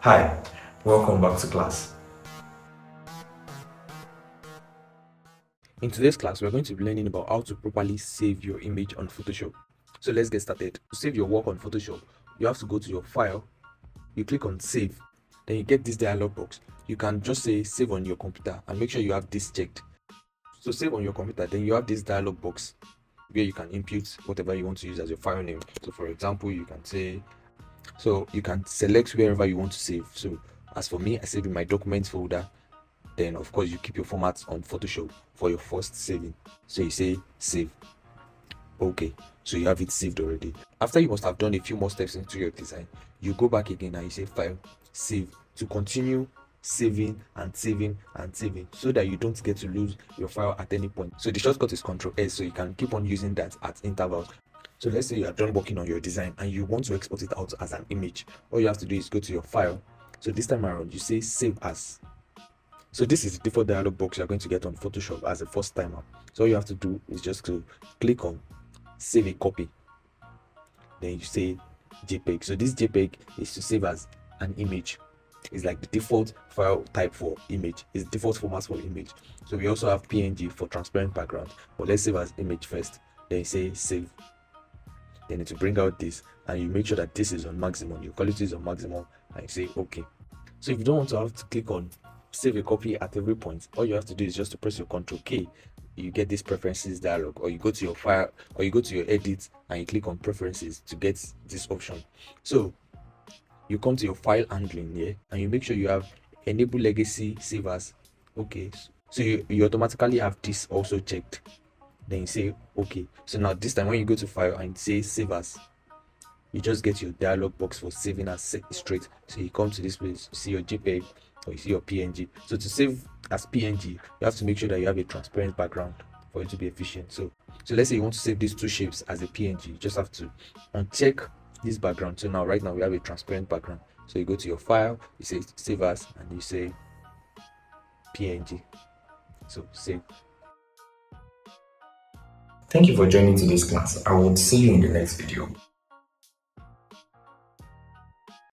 Hi, welcome back to class. In today's class, we're going to be learning about how to properly save your image on Photoshop. So let's get started. To save your work on Photoshop, you have to go to your file, you click on save, then you get this dialog box. You can just say save on your computer and make sure you have this checked. So save on your computer, then you have this dialog box where you can input whatever you want to use as your file name. So for example, you can select wherever you want to save. So as for me, I save in my documents folder. Then of course you keep your formats on Photoshop for your first saving. So you say save. Okay, so you have it saved already. After you must have done a few more steps into your design, you go back again and you say file, save, to continue saving and saving and saving so that you don't get to lose your file at any point. So the shortcut is Ctrl S, so you can keep on using that at intervals. So let's say you are done working on your design and you want to export it out as an image. All you have to do is go to your file. So this time around you say save as. So this is the default dialog box you're going to get on Photoshop as a first timer. So all you have to do is just to click on save a copy. Then you say JPEG. So this JPEG is to save as an image. It's like the default file type for image. It's default format for image. So we also have PNG for transparent background. But let's save as image first. Then you say save. Then it will bring out this and you make sure that this is on maximum. Your quality is on maximum and you say okay. So if you don't want to have to click on save a copy at every point, all you have to do is just to press your Ctrl K. You get this preferences dialog, or you go to your file, or you go to your edit and you click on preferences to get this option. So you come to your file handling here and you make sure you have enable legacy save as. Okay, so you automatically have this also checked. Then you say okay. So now this time when you go to file and say save as, you just get your dialog box for saving as straight. So you come to this place, you see your JPEG or you see your PNG. So to save as PNG, you have to make sure that you have a transparent background for it to be efficient. So let's say you want to save these two shapes as a PNG, you just have to uncheck this background. So now right now we have a transparent background. So you go to your file, you say save as, and you say PNG. So save. Thank you for joining today's class. I will see you in the next video.